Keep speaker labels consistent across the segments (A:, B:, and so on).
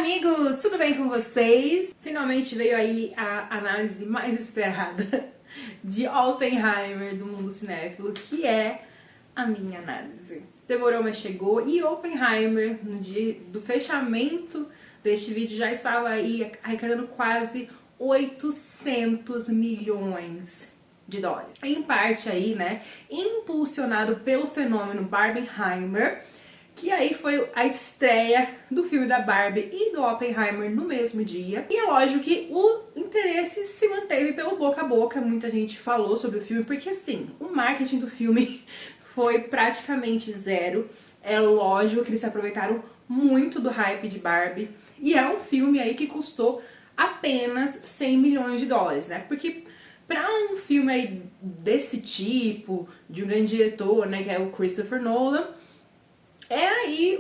A: amigos, tudo bem com vocês? Finalmente veio aí a análise mais esperada de Oppenheimer do mundo cinéfilo, que é a minha análise. Demorou, mas chegou, e Oppenheimer, no dia do fechamento deste vídeo, já estava aí arrecadando quase 800 milhões de dólares. Em parte aí, né, impulsionado pelo fenômeno Barbenheimer, que aí foi a estreia do filme da Barbie e do Oppenheimer no mesmo dia. E é lógico que o interesse se manteve pelo boca a boca, muita gente falou sobre o filme, porque assim, o marketing do filme foi praticamente zero. É lógico que eles se aproveitaram muito do hype de Barbie, e é um filme aí que custou apenas 100 milhões de dólares, né? Porque para um filme aí desse tipo, de um grande diretor, né, que é o Christopher Nolan, é aí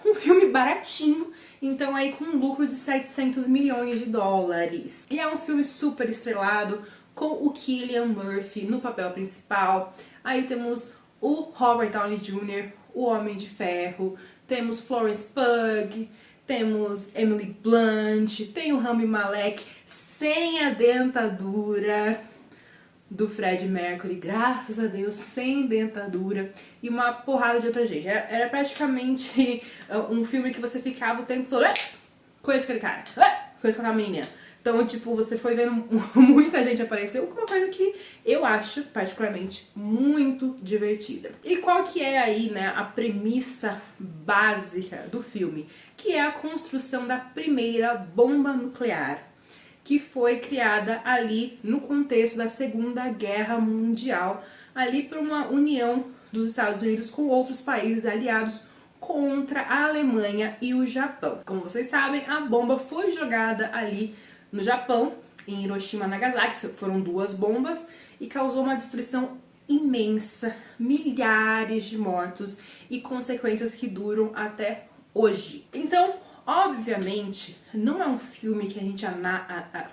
A: um filme baratinho, então aí com um lucro de 700 milhões de dólares. E é um filme super estrelado, com o Cillian Murphy no papel principal. Aí temos o Robert Downey Jr., o Homem de Ferro, temos Florence Pugh, temos Emily Blunt, tem o Rami Malek sem a dentadura do Freddie Mercury, graças a Deus, sem dentadura, e uma porrada de outra gente. Era praticamente um filme que você ficava o tempo todo conheço aquele cara, conheço aquela menina. Então, tipo, você foi vendo muita gente aparecer, uma coisa que eu acho, particularmente, muito divertida. E qual que é aí, né, a premissa básica do filme? Que é a construção da primeira bomba nuclear, que foi criada ali no contexto da Segunda Guerra Mundial, ali por uma união dos Estados Unidos com outros países aliados contra a Alemanha e o Japão. Como vocês sabem, a bomba foi jogada ali no Japão, em Hiroshima e Nagasaki, foram duas bombas, e causou uma destruição imensa, milhares de mortos e consequências que duram até hoje. Então, obviamente, não é um filme que a gente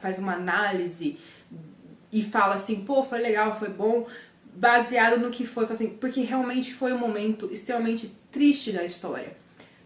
A: faz uma análise e fala assim, pô, foi legal, foi bom, baseado no que foi, assim, porque realmente foi um momento extremamente triste da história.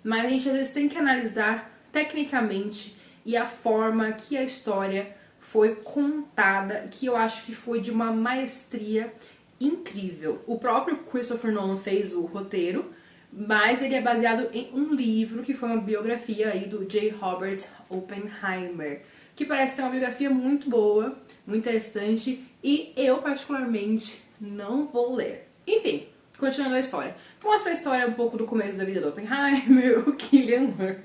A: Mas a gente às vezes tem que analisar tecnicamente e a forma que a história foi contada, que eu acho que foi de uma maestria incrível. O próprio Christopher Nolan fez o roteiro, mas ele é baseado em um livro que foi uma biografia aí do J. Robert Oppenheimer, que parece ser uma biografia muito boa, muito interessante, e eu particularmente não vou ler. Enfim, continuando a história. Mostra a história um pouco do começo da vida do Oppenheimer, o Cillian Murphy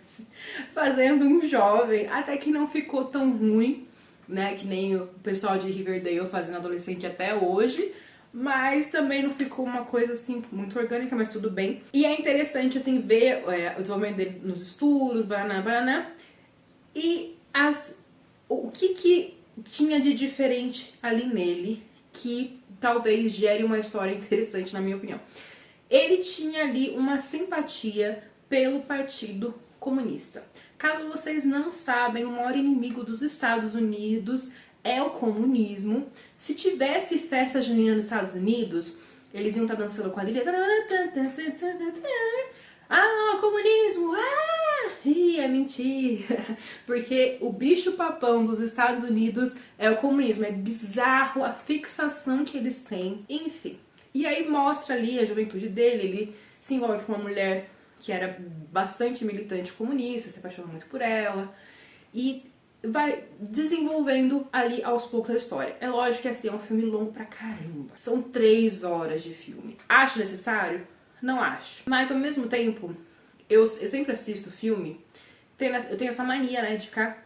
A: fazendo um jovem, até que não ficou tão ruim, né, que nem o pessoal de Riverdale fazendo adolescente até hoje, mas também não ficou uma coisa assim muito orgânica, mas tudo bem. E é interessante assim ver o desenvolvimento dele nos estudos, bananá, e o que tinha de diferente ali nele, que talvez gere uma história interessante, na minha opinião. Ele tinha ali uma simpatia pelo Partido Comunista. Caso vocês não sabem, o maior inimigo dos Estados Unidos é o comunismo. Se tivesse festa junina nos Estados Unidos, eles iam estar dançando quadrilha. Ah, comunismo! Ah! Ih, é mentira! Porque o bicho papão dos Estados Unidos é o comunismo. É bizarro a fixação que eles têm. Enfim. E aí mostra ali a juventude dele. Ele se envolve com uma mulher que era bastante militante comunista, se apaixona muito por ela. E vai desenvolvendo ali aos poucos a história. É lógico que assim, é um filme longo pra caramba. São 3 horas de filme. Acho necessário? Não acho. Mas ao mesmo tempo, eu sempre assisto filme, eu tenho essa mania, né, de ficar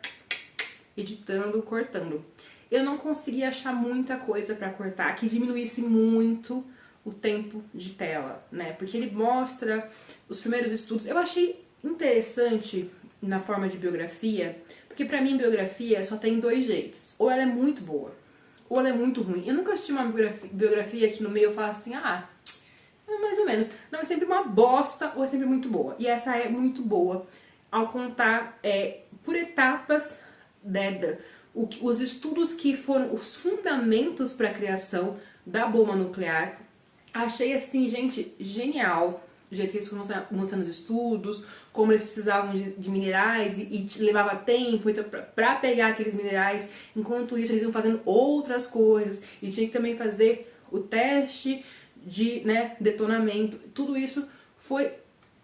A: editando, cortando. Eu não consegui achar muita coisa pra cortar que diminuísse muito o tempo de tela, né? Porque ele mostra os primeiros estudos. Eu achei interessante na forma de biografia, porque pra mim biografia só tem 2 jeitos. Ou ela é muito boa, ou ela é muito ruim. Eu nunca assisti uma biografia que no meio eu falo assim, ah, mais ou menos. Não, é sempre uma bosta ou é sempre muito boa. E essa é muito boa ao contar por etapas os estudos que foram os fundamentos para a criação da bomba nuclear. Achei assim, gente, genial. do jeito que eles foram mostrando os estudos, como eles precisavam de minerais e levava tempo então, pra pegar aqueles minerais. Enquanto isso, eles iam fazendo outras coisas e tinha que também fazer o teste de, né, detonamento. Tudo isso foi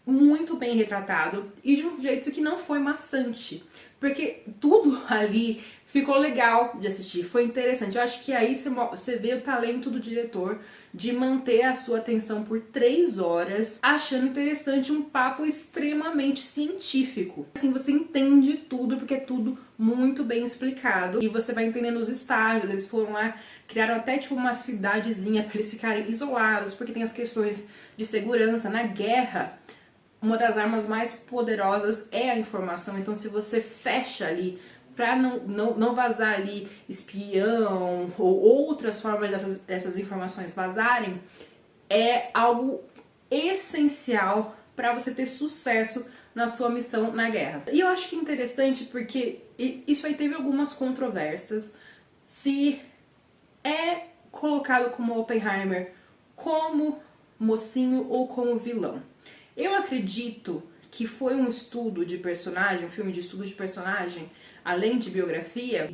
A: muito bem retratado e de um jeito que não foi maçante, porque tudo ali ficou legal de assistir, foi interessante. Eu acho que aí você vê o talento do diretor de manter a sua atenção por 3 horas, achando interessante um papo extremamente científico. Assim, você entende tudo, porque é tudo muito bem explicado. E você vai entendendo os estágios, eles foram lá, criaram até tipo uma cidadezinha para eles ficarem isolados, porque tem as questões de segurança. Na guerra, uma das armas mais poderosas é a informação, então se você fecha ali para não vazar ali espião ou outras formas dessas informações vazarem, é algo essencial para você ter sucesso na sua missão na guerra. E eu acho que é interessante porque isso aí teve algumas controvérsias, se é colocado como Oppenheimer como mocinho ou como vilão. Eu acredito que foi um estudo de personagem, um filme de estudo de personagem, além de biografia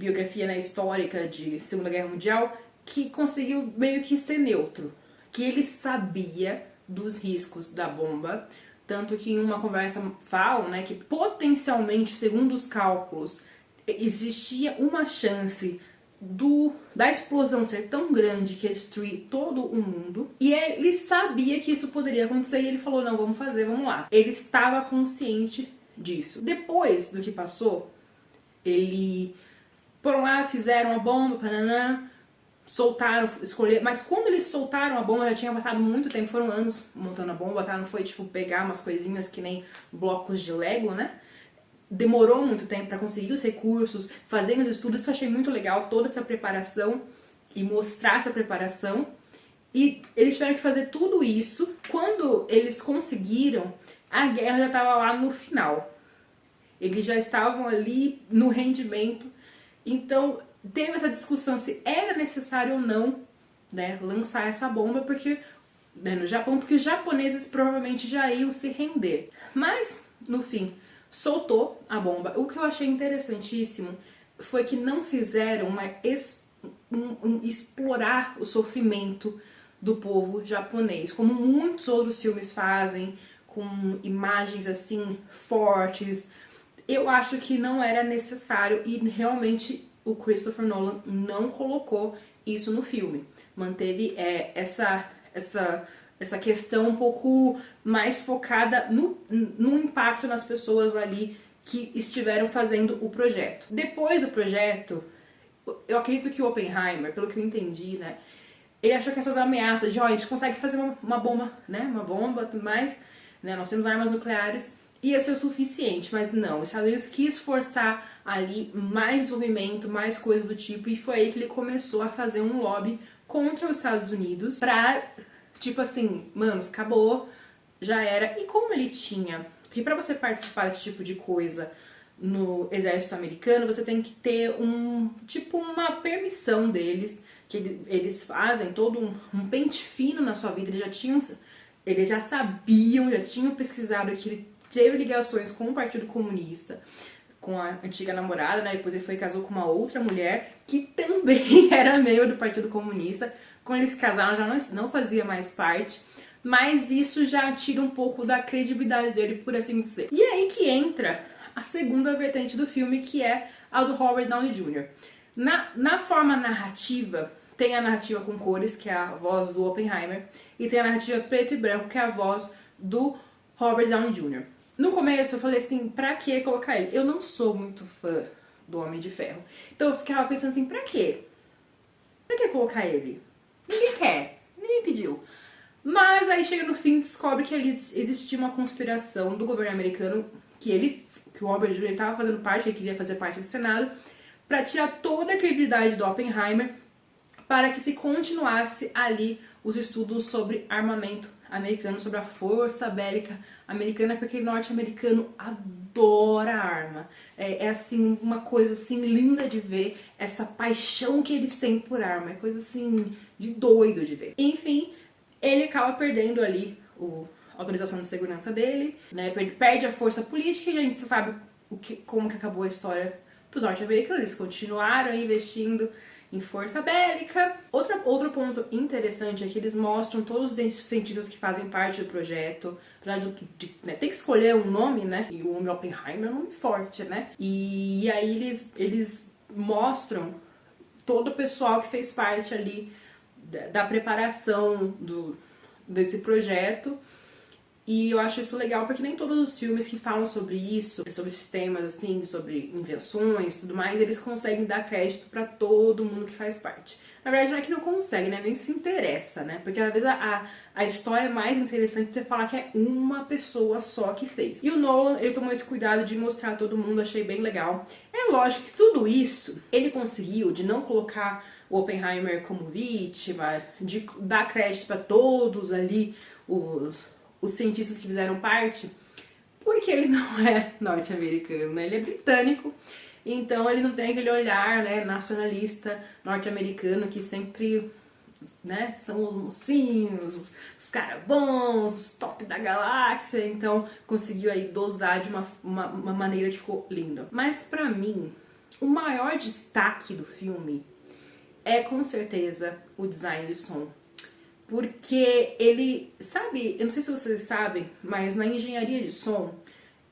A: né, histórica de Segunda Guerra Mundial, que conseguiu meio que ser neutro. Que ele sabia dos riscos da bomba, tanto que em uma conversa falam, né, que potencialmente, segundo os cálculos, existia uma chance da explosão ser tão grande que ia destruir todo o mundo. E ele sabia que isso poderia acontecer e ele falou, não, vamos fazer, vamos lá. Ele estava consciente disso. Depois do que passou, ele foram lá, fizeram a bomba, pananã, soltaram, escolheram. Mas quando eles soltaram a bomba, já tinha passado muito tempo, foram anos montando a bomba, tá? Não foi tipo pegar umas coisinhas que nem blocos de Lego, né? Demorou muito tempo para conseguir os recursos, fazer os estudos, isso eu achei muito legal, toda essa preparação e mostrar essa preparação. E eles tiveram que fazer tudo isso. Quando eles conseguiram, a guerra já estava lá no final. Eles já estavam ali no rendimento. Então teve essa discussão se era necessário ou não, né, lançar essa bomba, porque né, no Japão, porque os japoneses provavelmente já iam se render. Mas, no fim, soltou a bomba. O que eu achei interessantíssimo foi que não fizeram explorar o sofrimento do povo japonês, como muitos outros filmes fazem, com imagens assim fortes. Eu acho que não era necessário e realmente o Christopher Nolan não colocou isso no filme. Manteve essa questão um pouco mais focada no impacto nas pessoas ali que estiveram fazendo o projeto. Depois do projeto, eu acredito que o Oppenheimer, pelo que eu entendi, né, ele achou que essas ameaças de, ó, a gente consegue fazer uma bomba, né, uma bomba, tudo mais, né, nós temos armas nucleares, ia ser o suficiente, mas não, os Estados Unidos quis forçar ali mais desenvolvimento, mais coisas do tipo, e foi aí que ele começou a fazer um lobby contra os Estados Unidos pra, tipo assim, mano, acabou, já era. E como ele tinha, porque pra você participar desse tipo de coisa no exército americano, você tem que ter uma permissão deles, que eles fazem todo um pente fino na sua vida, eles já sabiam, já tinham pesquisado que ele teve ligações com o Partido Comunista, com a antiga namorada, né? Depois ele foi e casou com uma outra mulher que também era membro do Partido Comunista. Quando eles se casaram já não fazia mais parte, mas isso já tira um pouco da credibilidade dele, por assim dizer. E aí que entra a segunda vertente do filme, que é a do Robert Downey Jr. Na forma narrativa, tem a narrativa com cores, que é a voz do Oppenheimer, e tem a narrativa preto e branco, que é a voz do Robert Downey Jr. No começo eu falei assim, pra que colocar ele? Eu não sou muito fã do Homem de Ferro. Então eu ficava pensando assim, pra quê? Pra que colocar ele? Ninguém quer, ninguém pediu. Mas aí chega no fim e descobre que ali existia uma conspiração do governo americano, que o Robert Jr. estava fazendo parte, ele queria fazer parte do Senado, pra tirar toda a credibilidade do Oppenheimer, para que se continuasse ali os estudos sobre armamento americano, sobre a força bélica americana, porque norte-americano adora arma. É assim, uma coisa assim linda de ver, essa paixão que eles têm por arma, é coisa assim de doido de ver. Enfim, ele acaba perdendo ali autorização de segurança dele, né? Perde a força política e a gente sabe como que acabou a história pros norte-americanos. Eles continuaram investindo em força bélica. Outro ponto interessante é que eles mostram todos os cientistas que fazem parte do projeto. Né, tem que escolher um nome, né? E o nome Oppenheimer é um nome forte, né? E aí eles mostram todo o pessoal que fez parte ali da preparação desse projeto. E eu acho isso legal porque nem todos os filmes que falam sobre isso, sobre sistemas assim, sobre invenções e tudo mais, eles conseguem dar crédito pra todo mundo que faz parte. Na verdade não é que não consegue, né? Nem se interessa, né? Porque às vezes a história é mais interessante você falar que é uma pessoa só que fez. E o Nolan, ele tomou esse cuidado de mostrar a todo mundo, achei bem legal. É lógico que tudo isso ele conseguiu de não colocar o Oppenheimer como vítima, de dar crédito pra todos ali, os cientistas que fizeram parte, porque ele não é norte-americano, né? Ele é britânico, então ele não tem aquele olhar, né, nacionalista norte-americano que sempre, né, são os mocinhos, os caras bons, os top da galáxia, então conseguiu aí dosar de uma maneira que ficou linda. Mas pra mim, o maior destaque do filme é com certeza o design de som. Porque ele, sabe, eu não sei se vocês sabem, mas na engenharia de som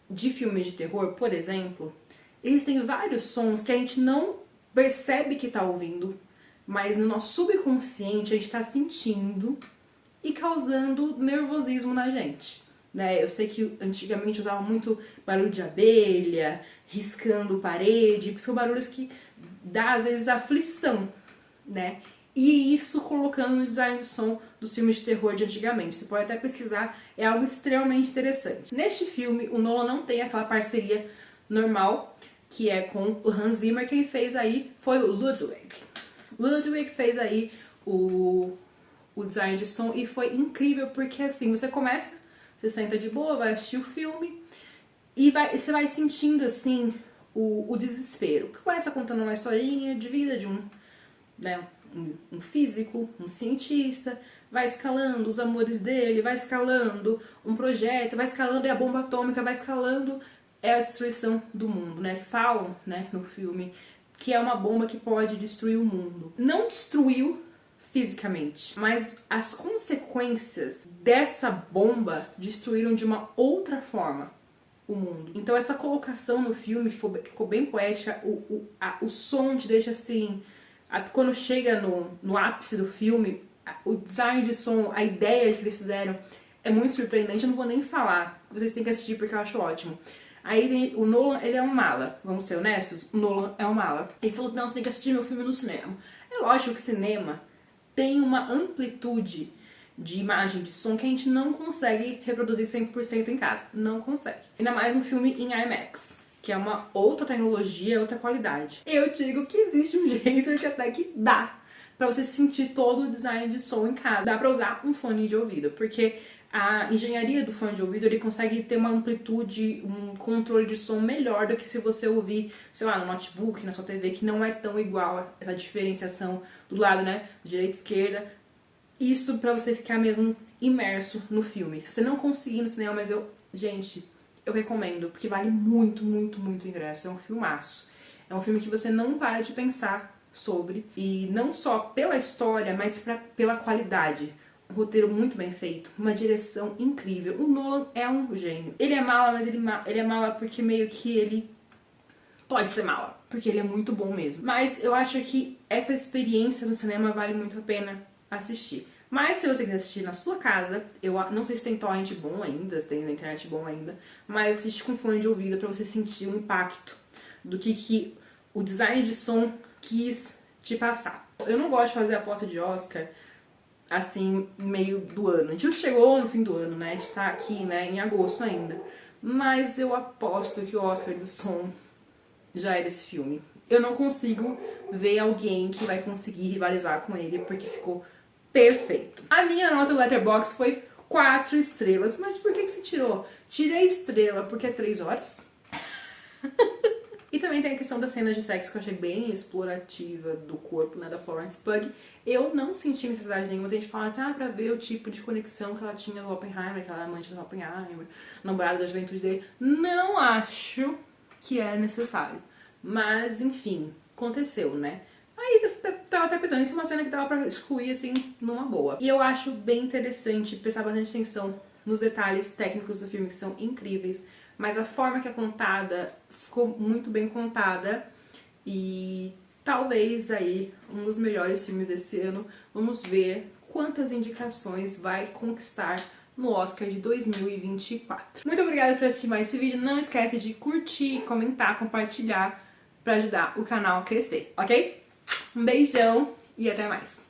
A: de filmes de terror, por exemplo, eles têm vários sons que a gente não percebe que tá ouvindo, mas no nosso subconsciente a gente tá sentindo e causando nervosismo na gente, né? Eu sei que antigamente usava muito barulho de abelha, riscando parede, porque são barulhos que dá às vezes aflição, né? E isso colocando no design de som dos filmes de terror de antigamente. Você pode até pesquisar, é algo extremamente interessante. Neste filme, o Nolan não tem aquela parceria normal, que é com o Hans Zimmer. Quem fez aí foi o Ludwig. Ludwig fez aí o design de som e foi incrível, porque assim, você começa, você senta de boa, vai assistir o filme e você vai sentindo assim o desespero. Começa contando uma historinha de vida de um físico, um cientista, vai escalando os amores dele, vai escalando um projeto, vai escalando a bomba atômica, vai escalando a destruição do mundo, né? Falam, né, no filme, que é uma bomba que pode destruir o mundo. Não destruiu fisicamente, mas as consequências dessa bomba destruíram de uma outra forma o mundo. Então essa colocação no filme ficou bem poética, o som te deixa assim... Quando chega no ápice do filme, o design de som, a ideia que eles fizeram é muito surpreendente. Eu não vou nem falar, vocês têm que assistir porque eu acho ótimo. Aí o Nolan, ele é um mala, vamos ser honestos, o Nolan é um mala. Ele falou, não, tem que assistir meu filme no cinema. É lógico que cinema tem uma amplitude de imagem, de som que a gente não consegue reproduzir 100% em casa, não consegue. Ainda mais um filme em IMAX, que é uma outra tecnologia, outra qualidade. Eu digo que existe um jeito que até que dá pra você sentir todo o design de som em casa. Dá pra usar um fone de ouvido, porque a engenharia do fone de ouvido, ele consegue ter uma amplitude, um controle de som melhor do que se você ouvir, sei lá, no notebook, na sua TV, que não é tão igual essa diferenciação do lado, né, direita e esquerda. Isso pra você ficar mesmo imerso no filme. Se você não conseguir no cinema, mas gente, eu recomendo, porque vale muito, muito, muito ingresso. É um filmaço. É um filme que você não para de pensar sobre. E não só pela história, mas pela qualidade. Um roteiro muito bem feito. Uma direção incrível. O Nolan é um gênio. Ele é mala, mas ele é mala porque meio que ele pode ser mala. Porque ele é muito bom mesmo. Mas eu acho que essa experiência no cinema vale muito a pena assistir. Mas se você quiser assistir na sua casa, eu não sei se tem torrent bom ainda, se tem na internet bom ainda, mas assiste com fone de ouvido pra você sentir o impacto do que o design de som quis te passar. Eu não gosto de fazer aposta de Oscar assim, meio do ano. A gente não chegou no fim do ano, né? A gente tá aqui, né, em agosto ainda. Mas eu aposto que o Oscar de som já é desse filme. Eu não consigo ver alguém que vai conseguir rivalizar com ele, porque ficou perfeito. A minha nota do Letterboxd foi 4 estrelas. Mas por que você tirou? Tirei estrela porque é 3 horas. E também tem a questão das cenas de sexo que eu achei bem explorativa do corpo, né, da Florence Pugh. Eu não senti necessidade nenhuma. Tem gente falando assim, pra ver o tipo de conexão que ela tinha no Oppenheimer, que ela era amante do Oppenheimer, namorada da juventude dele. Não acho que é necessário. Mas, enfim, aconteceu, né? Aí eu tava até pensando, isso é uma cena que dava pra excluir, assim, numa boa. E eu acho bem interessante prestar bastante atenção nos detalhes técnicos do filme, que são incríveis. Mas a forma que é contada ficou muito bem contada. E talvez aí um dos melhores filmes desse ano. Vamos ver quantas indicações vai conquistar no Oscar de 2024. Muito obrigada por assistir mais esse vídeo. Não esquece de curtir, comentar, compartilhar para ajudar o canal a crescer, ok? Um beijão e até mais!